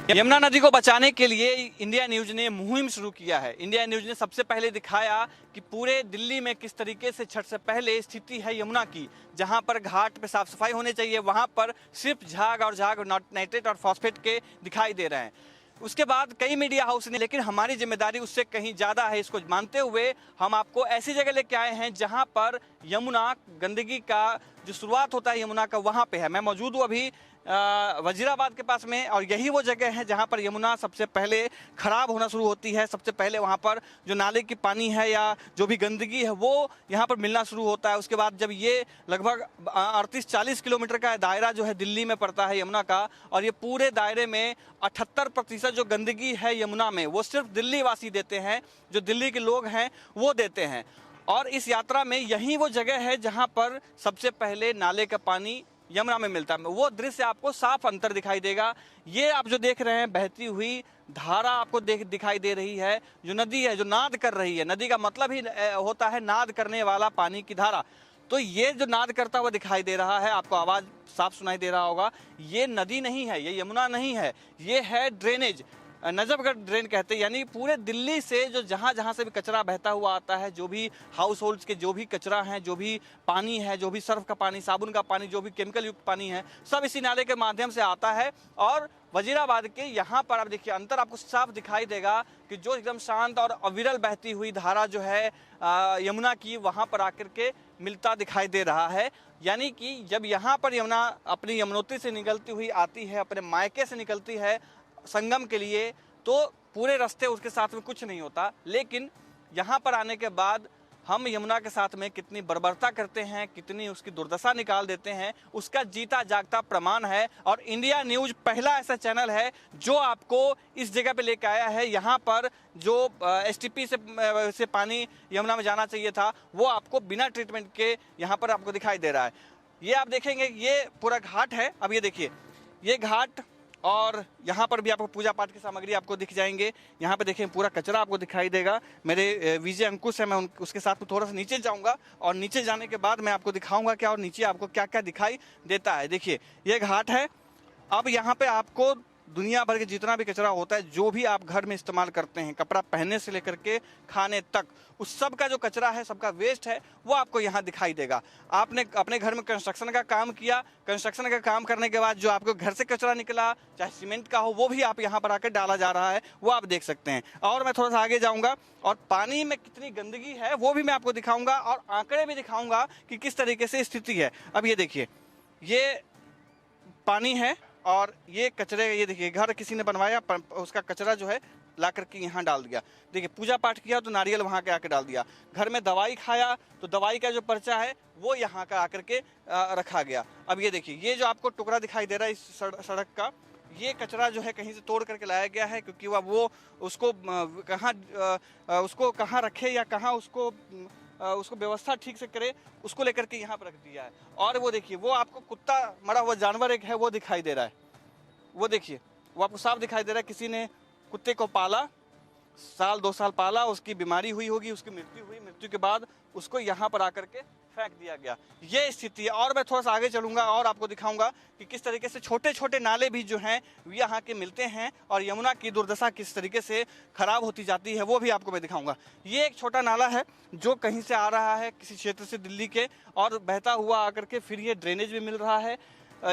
यमुना नदी को बचाने के लिए इंडिया न्यूज ने मुहिम शुरू किया है। इंडिया न्यूज ने सबसे पहले दिखाया कि पूरे दिल्ली में किस तरीके से छठ से पहले स्थिति है यमुना की। जहां पर घाट पे साफ सफाई होनी चाहिए वहां पर सिर्फ झाग और नाइट्रेट और फॉस्फेट के दिखाई दे रहे हैं। उसके बाद कई मीडिया हाउस ने, लेकिन हमारी जिम्मेदारी उससे कहीं ज़्यादा है। इसको मानते हुए हम आपको ऐसी जगह लेके आए हैं जहां पर यमुना गंदगी का जो शुरुआत होता है यमुना का वहां पे है। मैं मौजूद हूँ अभी वजीराबाद के पास में, और यही वो जगह है जहां पर यमुना सबसे पहले खराब होना शुरू होती है। सबसे पहले वहां पर जो नाले की पानी है या जो भी गंदगी है वो यहां पर मिलना शुरू होता है। उसके बाद जब ये लगभग 38-40 किलोमीटर का दायरा जो है दिल्ली में पड़ता है यमुना का, और ये पूरे दायरे में 78% जो गंदगी है यमुना में वो सिर्फ दिल्ली वासी देते हैं, जो दिल्ली के लोग हैं वो देते हैं। और इस यात्रा में यही वो जगह है जहां पर सबसे पहले नाले का पानी यमुना में मिलता है। वो दृश्य आपको साफ अंतर दिखाई देगा। ये आप जो देख रहे हैं बहती हुई धारा आपको दिखाई दे रही है, जो नदी है जो नाद कर रही है। नदी का मतलब ही होता है नाद करने वाला पानी की धारा। तो ये जो नाद करता हुआ दिखाई दे रहा है, आपको आवाज साफ सुनाई दे रहा होगा, ये नदी नहीं है, ये यमुना नहीं है, ये है ड्रेनेज। नजफगढ़ ड्रेन कहते हैं। यानी पूरे दिल्ली से जो जहाँ जहाँ से भी कचरा बहता हुआ आता है, जो भी हाउस होल्ड्स के जो भी कचरा है, जो भी पानी है, जो भी सर्फ का पानी, साबुन का पानी, जो भी केमिकल युक्त पानी है, सब इसी नाले के माध्यम से आता है। और वजीराबाद के यहाँ पर आप देखिए अंतर आपको साफ दिखाई देगा कि जो एकदम शांत और अविरल बहती हुई धारा जो है यमुना की, वहाँ पर आकर के मिलता दिखाई दे रहा है। यानी कि जब यहाँ पर यमुना अपनी यमुनोत्री से निकलती हुई आती है, अपने मायके से निकलती है संगम के लिए, तो पूरे रास्ते उसके साथ में कुछ नहीं होता। लेकिन यहाँ पर आने के बाद हम यमुना के साथ में कितनी बर्बरता करते हैं, कितनी उसकी दुर्दशा निकाल देते हैं, उसका जीता जागता प्रमाण है। और इंडिया न्यूज पहला ऐसा चैनल है जो आपको इस जगह पे लेकर आया है। यहाँ पर जो एसटीपी से पानी यमुना में जाना चाहिए था वो आपको बिना ट्रीटमेंट के यहाँ पर आपको दिखाई दे रहा है। ये आप देखेंगे ये पूरा घाट है। अब ये देखिए ये घाट, और यहाँ पर भी आपको पूजा पाठ की सामग्री आपको दिख जाएंगे। यहाँ पे देखिए पूरा कचरा आपको दिखाई देगा। मेरे विजय अंकुश है, मैं उसके साथ में थोड़ा सा नीचे जाऊँगा और नीचे जाने के बाद मैं आपको दिखाऊंगा क्या और नीचे आपको क्या क्या दिखाई देता है। देखिए ये घाट है। अब यहाँ पे आपको दुनिया भर के जितना भी कचरा होता है, जो भी आप घर में इस्तेमाल करते हैं, कपड़ा पहनने से लेकर के खाने तक, उस सब का जो कचरा है, सबका वेस्ट है, वो आपको यहाँ दिखाई देगा। आपने अपने घर में कंस्ट्रक्शन का काम किया, कंस्ट्रक्शन का काम करने के बाद जो आपको घर से कचरा निकला, चाहे सीमेंट का हो, वो भी आप यहाँ पर आकर डाला जा रहा है, वो आप देख सकते हैं। और मैं थोड़ा सा आगे जाऊँगा और पानी में कितनी गंदगी है वो भी मैं आपको दिखाऊँगा, और आंकड़े भी दिखाऊँगा कि किस तरीके से स्थिति है। अब ये देखिए ये पानी है और ये कचरे, ये देखिए घर किसी ने बनवाया, उसका कचरा जो है ला करके यहाँ डाल दिया। देखिए पूजा पाठ किया तो नारियल वहाँ के आके डाल दिया। घर में दवाई खाया तो दवाई का जो पर्चा है वो यहाँ का आकर के रखा गया। अब ये देखिए ये जो आपको टुकड़ा दिखाई दे रहा है इस सड़क का, ये कचरा जो है कहीं से तोड़ करके लाया गया है, क्योंकि वो उसको कहाँ रखे या कहाँ उसको व्यवस्था ठीक से करे, उसको लेकर के यहाँ पर रख दिया है। और वो देखिए वो आपको कुत्ता, मरा हुआ जानवर एक है वो दिखाई दे रहा है। वो देखिए वो आपको साफ दिखाई दे रहा है, किसी ने कुत्ते को पाला, 1-2 साल पाला, उसकी बीमारी हुई होगी, उसकी मृत्यु हुई, मृत्यु के बाद उसको यहाँ पर आकर के फेंक दिया गया। ये स्थिति है। और मैं थोड़ा सा आगे चलूंगा और आपको दिखाऊंगा कि किस तरीके से छोटे छोटे नाले भी जो हैं यहाँ के मिलते हैं, और यमुना की दुर्दशा किस तरीके से खराब होती जाती है वो भी आपको मैं दिखाऊंगा। ये एक छोटा नाला है जो कहीं से आ रहा है किसी क्षेत्र से दिल्ली के, और बहता हुआ आकर के फिर ये ड्रेनेज भी मिल रहा है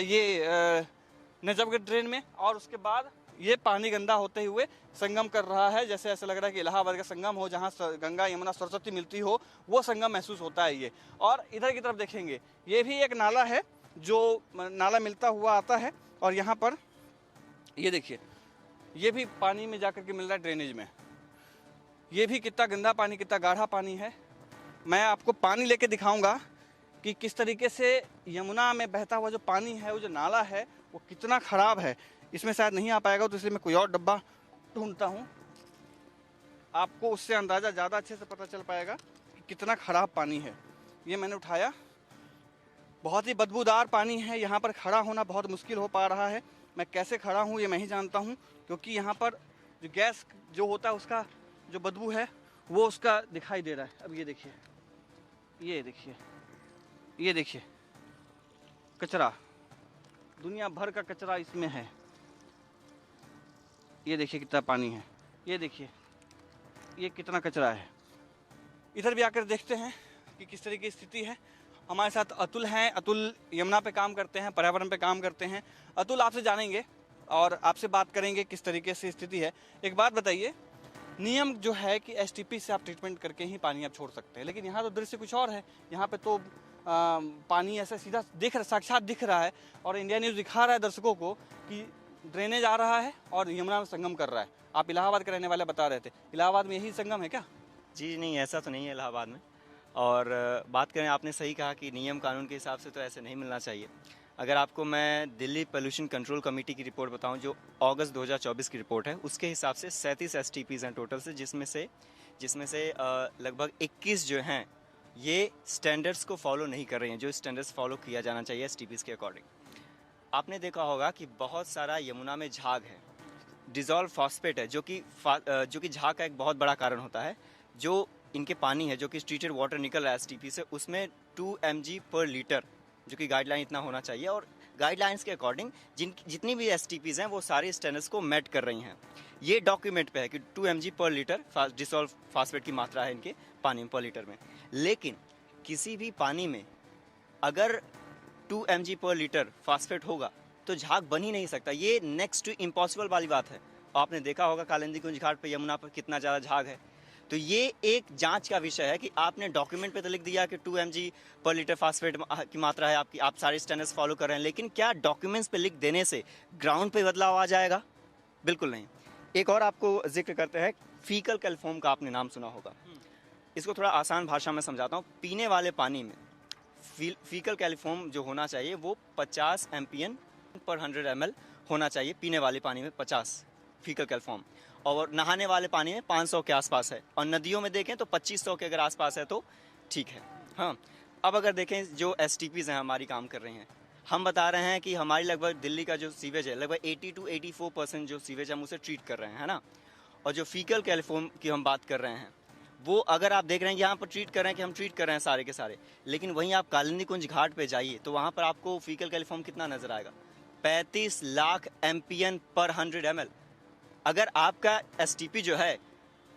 ये नजफगढ़ ड्रेन में, और उसके बाद ये पानी गंदा होते हुए संगम कर रहा है। जैसे ऐसा लग रहा है कि इलाहाबाद का संगम हो, जहाँ गंगा यमुना सरस्वती मिलती हो, वो संगम महसूस होता है ये। और इधर की तरफ देखेंगे ये भी एक नाला है, जो नाला मिलता हुआ आता है, और यहाँ पर ये देखिए ये भी पानी में जाकर के मिल रहा है ड्रेनेज में। ये भी कितना गंदा पानी, कितना गाढ़ा पानी है। मैं आपको पानी लेके दिखाऊंगा कि किस तरीके से यमुना में बहता हुआ जो पानी है, वो जो नाला है, वो कितना खराब है। इसमें शायद नहीं आ पाएगा तो इसलिए मैं कोई और डब्बा ढूंढता हूँ, आपको उससे अंदाज़ा ज़्यादा अच्छे से पता चल पाएगा कि कितना ख़राब पानी है। ये मैंने उठाया, बहुत ही बदबूदार पानी है। यहाँ पर खड़ा होना बहुत मुश्किल हो पा रहा है। मैं कैसे खड़ा हूँ ये मैं ही जानता हूँ, क्योंकि यहाँ पर जो गैस जो होता है उसका जो बदबू है वो उसका दिखाई दे रहा है। अब ये देखिए ये देखिए ये देखिए कचरा, दुनिया भर का कचरा इसमें है। ये देखिए कितना पानी है, ये देखिए ये कितना कचरा है। इधर भी आकर देखते हैं कि किस तरह की स्थिति है। हमारे साथ अतुल हैं। अतुल यमुना पे काम करते हैं, पर्यावरण पे काम करते हैं। अतुल, आपसे जानेंगे और आपसे बात करेंगे किस तरीके से स्थिति है। एक बात बताइए, नियम जो है कि एसटीपी से आप ट्रीटमेंट करके ही पानी आप छोड़ सकते हैं, लेकिन यहाँ तो दृश्य कुछ और है। यहाँ पे तो पानी ऐसा सीधा साक्षात दिख रहा है और इंडिया न्यूज़ दिखा रहा है दर्शकों को कि ड्रेनेज आ रहा है और यमुना में संगम कर रहा है। आप इलाहाबाद के रहने वाले बता रहे थे, इलाहाबाद में यही संगम है क्या? जी नहीं, ऐसा तो नहीं है इलाहाबाद में। और बात करें, आपने सही कहा कि नियम कानून के हिसाब से तो ऐसे नहीं मिलना चाहिए। अगर आपको मैं दिल्ली पोल्यूशन कंट्रोल कमेटी की रिपोर्ट बताऊं, जो अगस्त 2024 की रिपोर्ट है, उसके हिसाब से 37 एसटीपीज़ हैं टोटल से, जिसमें से लगभग 21 जो हैं ये स्टैंडर्ड्स को फॉलो नहीं कर रही हैं, जो स्टैंडर्ड्स फॉलो किया जाना चाहिए एसटीपीज़ के अकॉर्डिंग। आपने देखा होगा कि बहुत सारा यमुना में झाग है, डिज़ोल्व फॉस्फेट है, जो कि झाग का एक बहुत बड़ा कारण होता है। जो इनके पानी है, जो कि ट्रीटेड वाटर निकल रहा है एसटीपी से, उसमें 2 mg पर लीटर, जो कि गाइडलाइन इतना होना चाहिए। और गाइडलाइंस के अकॉर्डिंग जितनी भी एसटीपीज़ हैं वो सारे स्टैंडर्ड्स को मेट कर रही हैं। ये डॉक्यूमेंट पे है कि 2 mg पर लीटर डिसॉल्व फॉस्फेट की मात्रा है इनके पानी में पर लीटर में। लेकिन किसी भी पानी में अगर 2 mg पर लीटर फॉस्फेट होगा तो झाग बन ही नहीं सकता। ये नेक्स्ट टू इम्पॉसिबल वाली बात है। आपने देखा होगा कालिंदी कुंज घाट पे यमुना पर कितना ज़्यादा झाग है। तो ये एक जांच का विषय है कि आपने डॉक्यूमेंट पे तो लिख दिया कि 2 mg पर लीटर फास्फेट की मात्रा है आपकी, आप सारे स्टैंडर्ड्स फॉलो कर रहे हैं, लेकिन क्या डॉक्यूमेंट्स पे लिख देने से ग्राउंड पे बदलाव आ जाएगा? बिल्कुल नहीं। एक और आपको जिक्र करते हैं, फीकल कैल्फोम का आपने नाम सुना होगा। इसको थोड़ा आसान भाषा में समझाता हूँ। पीने वाले पानी में फीकल कैल्फोम जो होना चाहिए वो 50 MPN पर 100 ml होना चाहिए। पीने वाले पानी में 50 फीकल कैल्फोम, और नहाने वाले पानी में 500 के आसपास है। और नदियों में देखें तो 2500 के अगर आसपास है तो ठीक है। हाँ, अब अगर देखें जो एसटीपीज़ हैं हमारी काम कर रही हैं, हम बता रहे हैं कि हमारी लगभग दिल्ली का जो सीवेज है, लगभग 80 to 84% जो सीवेज हम उसे ट्रीट कर रहे हैं, है ना। और जो फीकल कैल्फोम की हम बात कर रहे हैं, वो अगर आप देख रहे हैं यहाँ पर ट्रीट कर रहे हैं कि हम ट्रीट कर रहे हैं सारे के सारे, लेकिन वहीं आप कालिंदी कुंज घाट पे जाइए तो वहाँ पर आपको फीकल कैल्फोम कितना नजर आएगा? 35 लाख MPN पर 100 ml। अगर आपका एसटीपी जो है,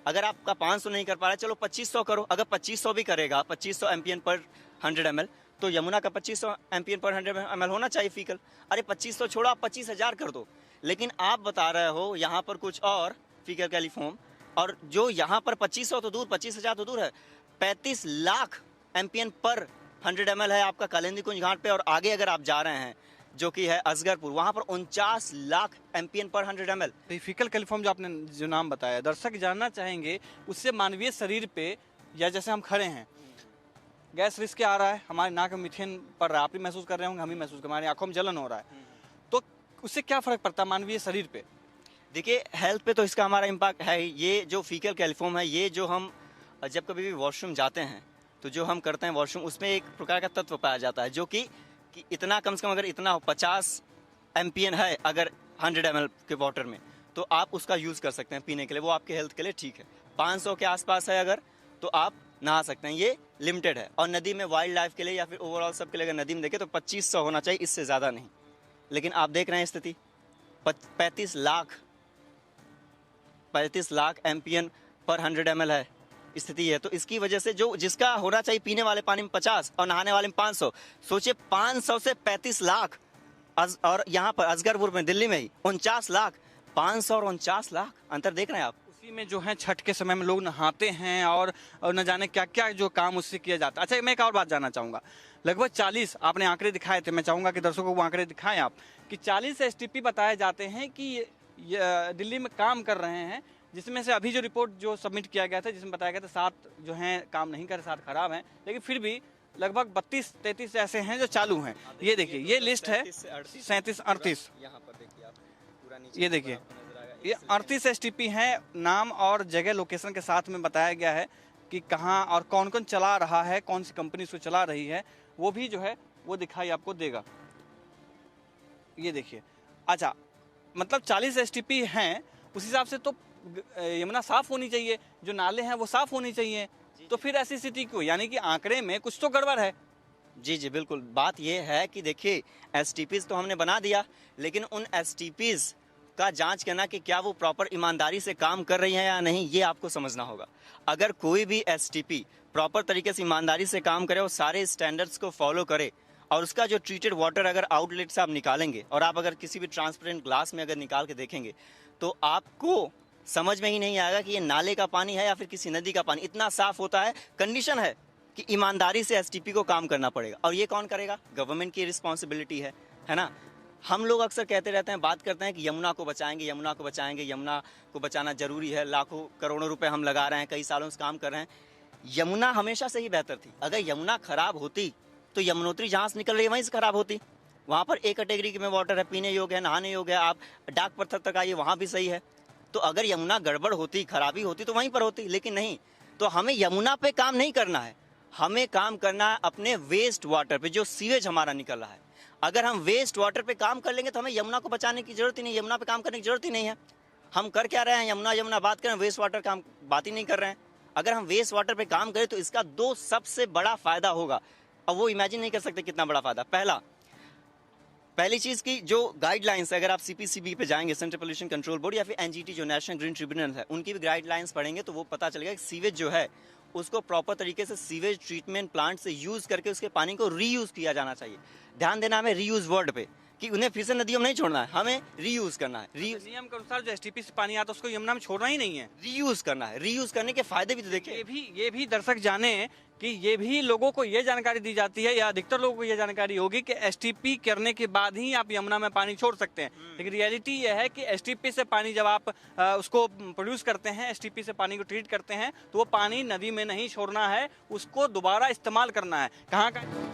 अगर आपका 500 नहीं कर पा रहा है, चलो 2500 करो। अगर 2500 भी करेगा, 2500 MPN पर 100 ml, तो यमुना का 2500 MPN पर 100 ml होना चाहिए फीकल। अरे 2500 छोड़ो, आप 25,000 कर दो। लेकिन आप बता रहे हो यहाँ पर कुछ और फीकल कैल्फोम, और जो यहाँ पर 2500 तो दूर, 25,000 तो दूर है, 35 लाख MPN पर 100 ml है आपका कालिंदी कुंज घाट पे। और आगे अगर आप जा रहे हैं जो कि है असगरपुर, वहाँ पर 49 लाख MPN पर 100 ml। फीकल कैल्फोम जो आपने जो नाम बताया, दर्शक जानना चाहेंगे उससे मानवीय शरीर पे, या जैसे हम खड़े हैं, गैस रिस्क आ रहा है, हमारे नाक में मीथेन पड़ रहा है, आप भी महसूस कर रहे होंगे, हम भी महसूस कर, हमारी आंखों में जलन हो रहा है, तो उससे क्या फर्क पड़ता है मानवीय शरीर पे? देखिए, हेल्थ पे तो इसका हमारा इम्पैक्ट है। ये जो फीकल कैल्फोम है, ये जो हम जब कभी भी वॉशरूम जाते हैं तो जो हम करते हैं वॉशरूम, उसमें एक प्रकार का तत्व पाया जाता है जो कि इतना कम से कम, अगर इतना 50 MPN है अगर 100 ml के वाटर में, तो आप उसका यूज़ कर सकते हैं पीने के लिए, वो आपके हेल्थ के लिए ठीक है। 500 के आसपास है अगर, तो आप नहा सकते हैं, ये लिमिटेड है। और नदी में वाइल्ड लाइफ के लिए या फिर ओवरऑल सब के लिए अगर नदी में देखें तो 2500 होना चाहिए, इससे ज़्यादा नहीं। लेकिन आप देख रहे हैं स्थिति, 35 लाख MPN पर 100 ml है स्थिति है। तो इसकी वजह से जो जिसका होना चाहिए पीने वाले पानी में 50 और नहाने वाले में 500, सोचिए 500 से 35 लाख। और यहाँ पर असगरपुर में, दिल्ली में ही 49 लाख, 500 और 49 लाख, अंतर देख रहे हैं आप। उसी में जो है छठ के समय में लोग नहाते हैं और न जाने क्या क्या जो काम उससे किया जाता है। अच्छा, मैं एक और बात जानना चाहूँगा, लगभग 40 आपने आंकड़े दिखाए थे, मैं चाहूँगा कि दर्शकों को वो आंकड़े दिखाएं आप, कि 40 एसटीपी बताए जाते हैं कि दिल्ली में काम कर रहे हैं, जिसमें से अभी जो रिपोर्ट जो सबमिट किया गया था, जिसमें बताया गया था 7 जो हैं काम नहीं कर रहे, 7 खराब हैं, लेकिन फिर भी लगभग 32-33 ऐसे हैं जो चालू हैं। ये देखिए, ये लिस्ट है 37-38, यहाँ पर देखिए आप, पूरा नीचे ये देखिए, ये 38 एसटीपी हैं। नाम और जगह लोकेशन के साथ में बताया गया है कि कहाँ और कौन कौन चला रहा है, कौन सी कंपनी इसको चला रही है, वो भी जो है वो दिखाई आपको देगा। ये देखिए, अच्छा, मतलब 40 एसटीपी हैं, उस हिसाब से तो यमुना साफ होनी चाहिए, जो नाले हैं वो साफ होनी चाहिए, तो फिर ऐसी स्थिति क्यों? यानी कि आंकड़े में कुछ तो गड़बड़ है। जी जी बिल्कुल, बात ये है कि देखिए, एसटीपीज़ तो हमने बना दिया, लेकिन उन एसटीपीज़ का जांच करना कि क्या वो प्रॉपर ईमानदारी से काम कर रही है या नहीं, ये आपको समझना होगा। अगर कोई भी एसटीपी प्रॉपर तरीके से ईमानदारी से काम करे और सारे स्टैंडर्ड्स को फॉलो करे, और उसका जो ट्रीटेड वाटर अगर आउटलेट से आप निकालेंगे और आप अगर किसी भी ट्रांसपेरेंट ग्लास में अगर निकाल के देखेंगे तो आपको समझ में ही नहीं आएगा कि ये नाले का पानी है या फिर किसी नदी का पानी। इतना साफ होता है। कंडीशन है कि ईमानदारी से एसटीपी को काम करना पड़ेगा, और ये कौन करेगा? गवर्नमेंट की रिस्पॉन्सिबिलिटी है ना। हम लोग अक्सर कहते रहते हैं, बात करते हैं कि यमुना को बचाएंगे, यमुना को बचाएंगे, यमुना को बचाना जरूरी है, लाखों करोड़ों रुपए हम लगा रहे हैं, कई सालों से काम कर रहे हैं। यमुना हमेशा से ही बेहतर थी। अगर यमुना खराब होती तो यमुनोत्री जहाँ से निकल रही है वहीं से खराब होती। वहाँ पर एक कैटेगरी में वाटर है, पीने योग्य है, नहाने योग्य है। आप डाक पत्थर तक आइए, वहाँ भी सही है। तो अगर यमुना गड़बड़ होती, खराबी होती तो वहीं पर होती, लेकिन नहीं। तो हमें यमुना पे काम नहीं करना है, हमें काम करना है अपने वेस्ट वाटर पे, जो सीवेज हमारा निकल रहा है। अगर हम वेस्ट वाटर पे काम कर लेंगे तो हमें यमुना को बचाने की जरूरत ही नहीं, यमुना पे काम करने की जरूरत ही नहीं है। हम कर क्या रहे हैं? यमुना बात करें, वेस्ट वाटर का हम बात ही नहीं कर रहे हैं। अगर हम वेस्ट वाटर पे काम करें तो इसका 2 सबसे बड़ा फायदा होगा, और वो इमेजिन नहीं कर सकते कितना बड़ा फायदा। पहली चीज की जो गाइडलाइंस, अगर आप सीपीसीबी पे जाएंगे, सेंट्रल पोल्यूशन कंट्रोल बोर्ड, या फिर एनजीटी जो नेशनल ग्रीन ट्रिब्यूनल है, उनकी भी गाइडलाइंस पढ़ेंगे तो वो पता चलेगा कि सीवेज जो है उसको प्रॉपर तरीके से सीवेज ट्रीटमेंट प्लांट से यूज करके उसके पानी को रीयूज किया जाना चाहिए। ध्यान देना हमें रीयूज वर्ड पे, कि उन्हें फिर से नदियों में नहीं छोड़ना है, हमें रीयूज करना है। नियम के अनुसार जो एसटीपी से पानी आता है उसको यमुना में छोड़ना ही नहीं है, रीयूज करना है। रीयूज करने के फायदे भी तो देखिए। ये भी दर्शक जाने कि ये भी लोगों को ये जानकारी दी जाती है, या अधिकतर लोगों को ये जानकारी होगी कि एसटीपी करने के बाद ही आप यमुना में पानी छोड़ सकते हैं। लेकिन रियलिटी ये है कि एसटीपी से पानी जब आप उसको प्रोड्यूस करते हैं, एसटीपी से पानी को ट्रीट करते हैं, तो वो पानी नदी में नहीं छोड़ना है, उसको दोबारा इस्तेमाल करना है। कहाँ का